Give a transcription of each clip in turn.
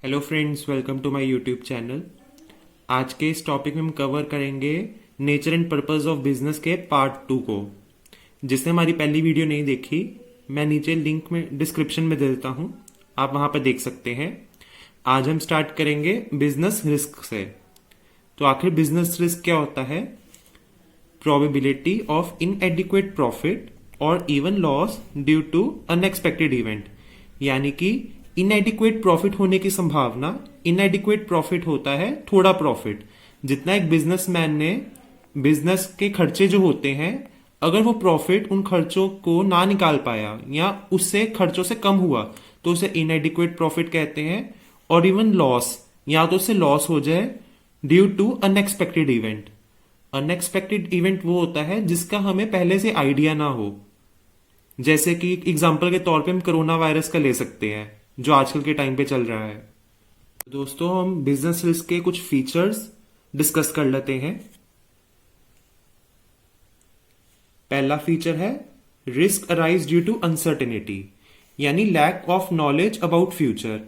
Hello friends, welcome to my YouTube channel. आज के इस टॉपिक में हम कवर करेंगे nature and purpose of business के पार्ट 2 को। जिसने हमारी पहली वीडियो नहीं देखी, मैं नीचे लिंक में डिस्क्रिप्शन में दे देता हूँ, आप वहाँ पर देख सकते हैं। आज हम स्टार्ट करेंगे बिजनेस रिस्क से। तो आखिर बिजनेस रिस्क क्या होता है? प्रोबेबिलिटी ऑफ इनएडिक्वेट प्रॉफिट और even loss due to unexpected event, यानी कि इनएडिक्वेट प्रॉफिट होने की संभावना। इनएडिक्वेट प्रॉफिट होता है थोड़ा प्रॉफिट, जितना एक बिजनेसमैन ने बिजनेस के खर्चे जो होते हैं, अगर वो प्रॉफिट उन खर्चों को ना निकाल पाया या उससे खर्चों से कम हुआ तो उसे इनएडिक्वेट प्रॉफिट कहते हैं। और इवन लॉस, या तो उससे लॉस हो जाए due to unexpected event. Unexpected event वो होता है जिसका हमें पहले से आइडिया ना हो। जैसे कि एग्जाम्पल के तौर पे हम कोरोना वायरस का ले सकते हैं, जो आजकल के टाइम पे चल रहा है। दोस्तों, हम बिजनेस रिस्क के कुछ फीचर्स डिस्कस कर लेते हैं। पहला फीचर है risk arise due to uncertainty, यानी lack of knowledge about future.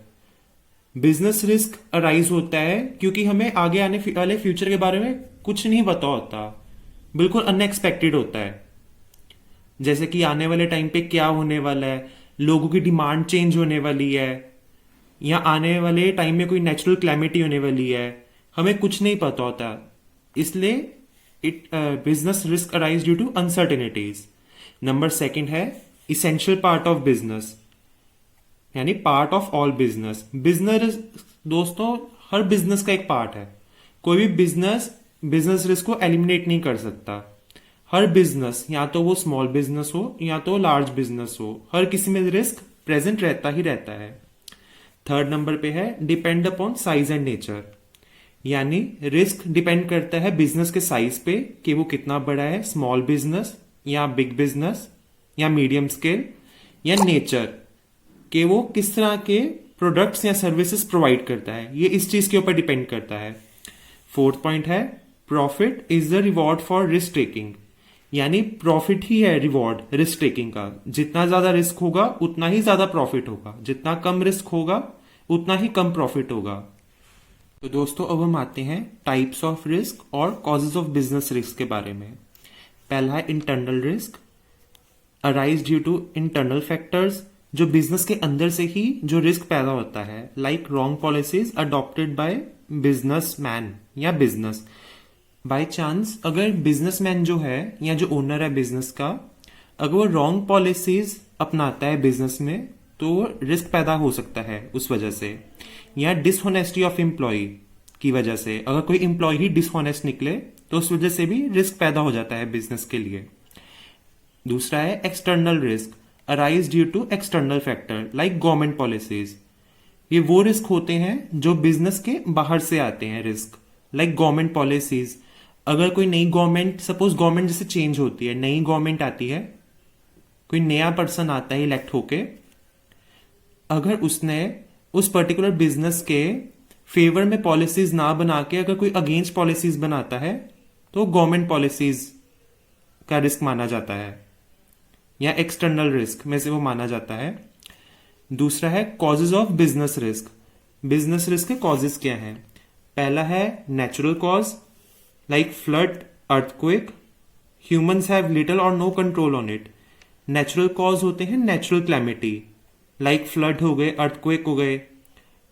Business risk arise होता है क्योंकि हमें आगे आने वाले फ्यूचर के बारे में कुछ नहीं पता होता, बिल्कुल अनएक्सपेक्टेड होता है। जैसे कि आने वाले टाइम पे क्या होने वाला है, लोगों की डिमांड चेंज होने वाली है, या आने वाले टाइम में कोई नेचुरल क्लैमिटी होने वाली है, हमें कुछ नहीं पता होता। इसलिए it business risk arise due to uncertainties. Number second है इसेंशियल पार्ट ऑफ बिजनेस, यानी part of all business. Business दोस्तों हर बिजनेस का एक पार्ट है। कोई भी बिजनेस बिजनेस रिस्क को एलिमिनेट नहीं कर सकता। हर बिजनेस, या तो वो स्मॉल बिजनेस हो या तो लार्ज बिजनेस हो, हर किसी में रिस्क प्रेजेंट रहता ही रहता है। थर्ड नंबर पे है depend upon size and nature, यानी रिस्क डिपेंड करता है बिजनेस के साइज पे कि वो कितना बड़ा है, स्मॉल बिजनेस या बिग बिजनेस या मीडियम स्केल, या नेचर कि वो किस तरह के प्रोडक्ट्स या सर्विसेज प्रोवाइड करता है, ये इस चीज के ऊपर डिपेंड करता है। फोर्थ पॉइंट है profit is the reward for risk taking, यानी प्रॉफिट ही है रिवॉर्ड रिस्क टेकिंग का। जितना ज्यादा रिस्क होगा उतना ही ज्यादा प्रॉफिट होगा, जितना कम रिस्क होगा उतना ही कम प्रॉफिट होगा। तो दोस्तों, अब हम आते हैं टाइप्स ऑफ रिस्क और कॉजेज ऑफ बिजनेस रिस्क के बारे में। पहला है internal risk, arise due to internal factors, जो बिजनेस के अंदर से ही जो रिस्क पैदा होता है, like wrong policies adopted by businessman या बिजनेस। बाय चांस अगर बिजनेसमैन जो है या जो ओनर है बिजनेस का, अगर वो रॉन्ग पॉलिसीज अपनाता है बिजनेस में, तो रिस्क पैदा हो सकता है उस वजह से। या डिसऑनेस्टी ऑफ एम्प्लॉय की वजह से, अगर कोई एम्प्लॉय ही डिसऑनेस्ट निकले तो उस वजह से भी रिस्क पैदा हो जाता है बिजनेस के लिए। दूसरा है external risk, arise due to external factor like government policies. ये वो रिस्क होते हैं जो बिजनेस के बाहर से आते हैं रिस्क, लाइक गवर्नमेंट पॉलिसीज। अगर कोई नई गवर्नमेंट, सपोज गवर्नमेंट जैसे चेंज होती है, नई गवर्नमेंट आती है, कोई नया पर्सन आता है इलेक्ट होके, अगर उसने उस पर्टिकुलर बिजनेस के फेवर में पॉलिसीज ना बना के अगर कोई अगेंस्ट पॉलिसीज बनाता है, तो गवर्नमेंट पॉलिसीज का रिस्क माना जाता है, या एक्सटर्नल रिस्क में से वो माना जाता है। दूसरा है causes of business risk. Business risk के कॉजेज क्या हैं? पहला है natural cause, like flood, earthquake. Humans have little और no control on it. Natural cause होते हैं नेचुरल क्लैमिटी, लाइक फ्लड हो गए, अर्थक्वेक हो गए।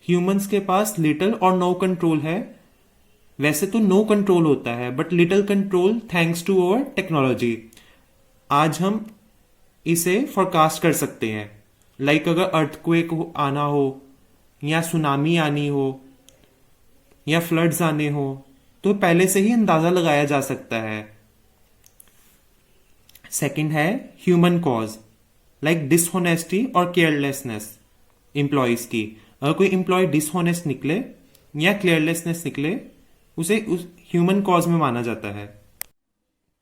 ह्यूमंस के पास लिटिल और नो कंट्रोल है। वैसे तो नो कंट्रोल होता है, but little control thanks to our technology. आज हम इसे फोरकास्ट कर सकते हैं, लाइक अगर अर्थक्वेक आना हो, या सुनामी आनी हो, या फ्लड्स आने हो, तो पहले से ही अंदाजा लगाया जा सकता है। सेकंड है ह्यूमन कॉज, लाइक डिसऑनेस्टी और केयरलेसनेस इंप्लॉयज की। अगर कोई इंप्लॉय डिसऑनेस्ट निकले या केयरलेसनेस निकले, उसे उस ह्यूमन कॉज में माना जाता है।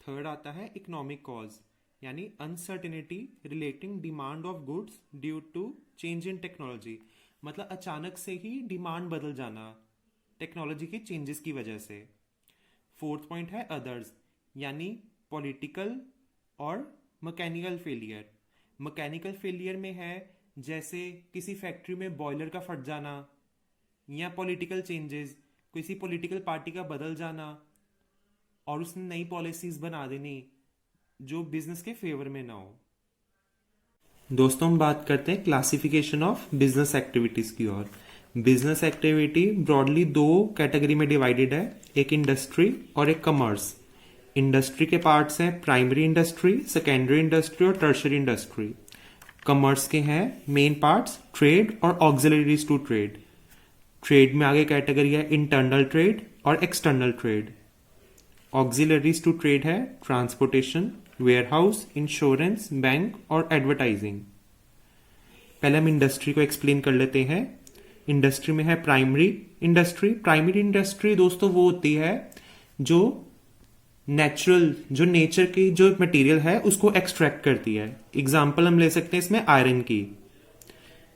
थर्ड आता है इकोनॉमिक कॉज, यानी uncertainty relating demand of goods due to change in technology. मतलब अचानक से ही डिमांड बदल जाना टेक्नोलॉजी के चेंजेस की वजह से। फोर्थ पॉइंट है अदर्स, यानी पॉलिटिकल और मैकेनिकल फेलियर। मैकेनिकल फेलियर में है जैसे किसी फैक्ट्री में बॉयलर का फट जाना, या पॉलिटिकल चेंजेस, किसी पॉलिटिकल पार्टी का बदल जाना और उसने नई पॉलिसीज बना देनी जो बिजनेस के फेवर में ना हो। दोस्तों हम बात करते हैं क्लासिफिकेशन ऑफ बिजनेस एक्टिविटीज की ओर। बिजनेस एक्टिविटी ब्रॉडली दो कैटेगरी में डिवाइडेड है, एक इंडस्ट्री और एक कमर्स। इंडस्ट्री के पार्ट्स हैं प्राइमरी इंडस्ट्री, सेकेंडरी इंडस्ट्री और टर्शरी इंडस्ट्री। कमर्स के हैं मेन पार्ट्स ट्रेड और ऑक्सिलरीज टू ट्रेड। ट्रेड में आगे कैटेगरी है इंटरनल ट्रेड और external trade. Auxiliaries to trade है ट्रांसपोर्टेशन, वेयरहाउस, इंश्योरेंस, बैंक और एडवर्टाइजिंग। पहले हम इंडस्ट्री को एक्सप्लेन कर लेते हैं। इंडस्ट्री में है प्राइमरी इंडस्ट्री। प्राइमरी इंडस्ट्री दोस्तों वो होती है जो नेचर की जो मटेरियल है उसको एक्सट्रैक्ट करती है। एग्जाम्पल हम ले सकते हैं इसमें आयरन की।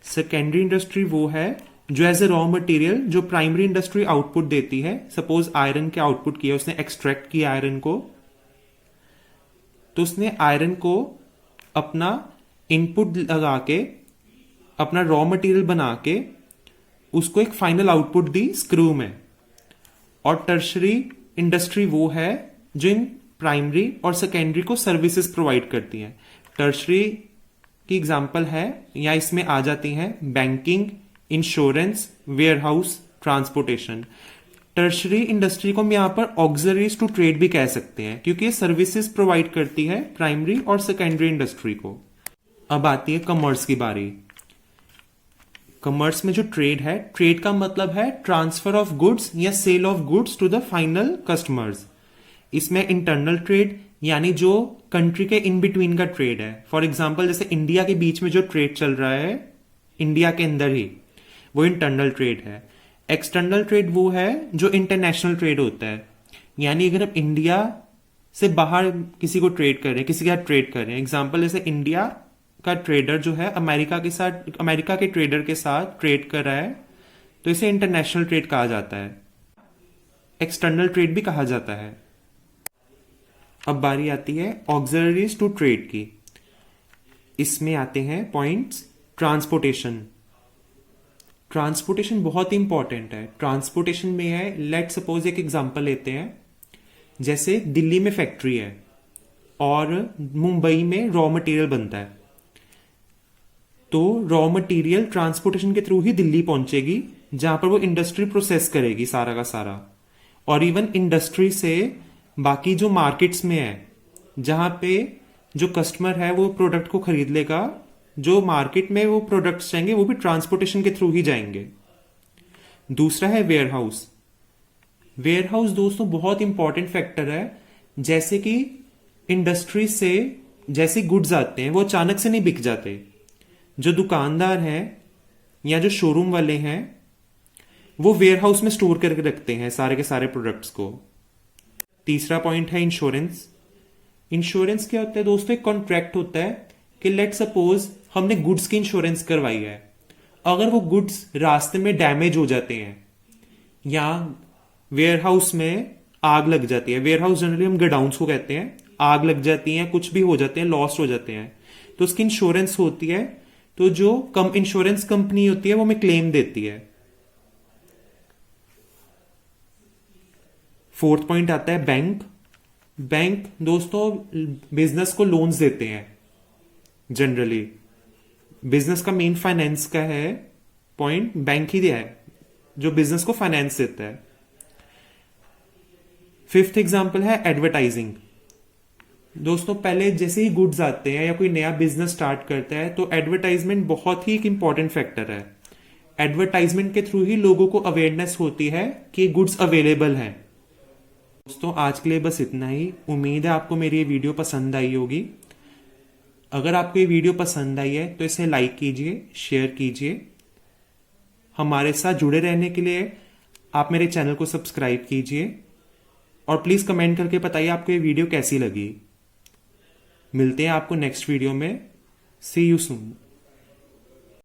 सेकेंडरी इंडस्ट्री वो है जो एज ए रॉ मटेरियल जो प्राइमरी इंडस्ट्री आउटपुट देती है। सपोज आयरन के आउटपुट किया, उसने एक्सट्रैक्ट किया आयरन को, तो उसने आयरन को अपना इनपुट लगा के अपना रॉ मटेरियल बना के उसको एक फाइनल आउटपुट दी स्क्रू में। और टर्शरी इंडस्ट्री वो है जो इन प्राइमरी और सेकेंडरी को सर्विसेज प्रोवाइड करती है। टर्शरी की एग्जांपल है या इसमें आ जाती हैं banking, insurance, warehouse, transportation. Tertiary industry को हम यहां पर ऑक्सिलरीज टू ट्रेड भी कह सकते हैं क्योंकि ये सर्विसेज प्रोवाइड करती है प्राइमरी और सेकेंडरी इंडस्ट्री को। अब आती है कमर्स की बारी। कमर्स में जो ट्रेड है, ट्रेड का मतलब है ट्रांसफर ऑफ गुड्स या sale of goods to the final customers. इसमें इंटरनल ट्रेड यानी जो कंट्री के इन बिटवीन का ट्रेड है। फॉर एग्जांपल जैसे इंडिया के बीच में जो ट्रेड चल रहा है इंडिया के अंदर ही, वो इंटरनल ट्रेड है। एक्सटर्नल ट्रेड वो है जो इंटरनेशनल ट्रेड होता है, यानी अगर हम इंडिया से बाहर किसी को ट्रेड कर रहे हैं, किसी के साथ ट्रेड कर रहे हैं। एग्जांपल जैसे इंडिया का ट्रेडर जो है अमेरिका के ट्रेडर के साथ ट्रेड कर रहा है, तो इसे इंटरनेशनल ट्रेड कहा जाता है, एक्सटर्नल ट्रेड भी कहा जाता है। अब बारी आती है ऑक्सिलरीज टू ट्रेड की। इसमें आते हैं पॉइंट्स ट्रांसपोर्टेशन। ट्रांसपोर्टेशन बहुत इंपॉर्टेंट है। ट्रांसपोर्टेशन में है, लेट सपोज एक एग्जांपल लेते हैं, जैसे दिल्ली में फैक्ट्री है और मुंबई में रॉ मटेरियल बनता है, तो रॉ मटेरियल ट्रांसपोर्टेशन के थ्रू ही दिल्ली पहुंचेगी जहां पर वो इंडस्ट्री प्रोसेस करेगी सारा का सारा। और इवन इंडस्ट्री से बाकी जो मार्केट्स में है जहां पे जो कस्टमर है वो प्रोडक्ट को खरीद लेगा, जो मार्केट में वो प्रोडक्ट्स जाएंगे वो भी ट्रांसपोर्टेशन के थ्रू ही जाएंगे। दूसरा है वेयरहाउस। वेयरहाउस दोस्तों बहुत इंपॉर्टेंट फैक्टर है। जैसे कि इंडस्ट्री से जैसे गुड्स आते हैं वो अचानक से नहीं बिक जाते। जो दुकानदार हैं या जो शोरूम वाले हैं वो वेयरहाउस में स्टोर करके रखते हैं सारे के सारे प्रोडक्ट्स को। तीसरा पॉइंट है इंश्योरेंस। इंश्योरेंस क्या होता है दोस्तों? एक कॉन्ट्रैक्ट होता है कि लेट सपोज हमने गुड्स की इंश्योरेंस करवाई है, अगर वो गुड्स रास्ते में डैमेज हो जाते हैं या वेयरहाउस में आग लग जाती है, वेयरहाउस जनरली हम गोडाउन्स को कहते हैं, आग लग जाती है, कुछ भी हो जाते हैं, लॉस्ट हो जाते हैं, तो उसकी इंश्योरेंस होती है। तो जो इंश्योरेंस कंपनी होती है वो हमें क्लेम देती है। फोर्थ पॉइंट आता है बैंक। बैंक दोस्तों बिजनेस को लोन्स देते हैं। जनरली बिजनेस का मेन फाइनेंस का है पॉइंट, बैंक ही है जो बिजनेस को फाइनेंस देता है। फिफ्थ एग्जांपल है एडवर्टाइजिंग। दोस्तों पहले जैसे ही गुड्स आते हैं या कोई नया बिजनेस स्टार्ट करता है तो एडवर्टाइजमेंट बहुत ही एक इंपॉर्टेंट फैक्टर है। एडवर्टाइजमेंट के थ्रू ही लोगों को अवेयरनेस होती है कि गुड्स अवेलेबल हैं। दोस्तों आज के लिए बस इतना ही। उम्मीद है आपको मेरी ये वीडियो पसंद आई होगी। अगर आपको ये वीडियो पसंद आई है तो इसे लाइक कीजिए, शेयर कीजिए। हमारे साथ जुड़े रहने के लिए आप मेरे चैनल को सब्सक्राइब कीजिए और प्लीज कमेंट करके बताइए आपको ये वीडियो कैसी लगी। मिलते हैं आपको नेक्स्ट वीडियो में। सी यू सून।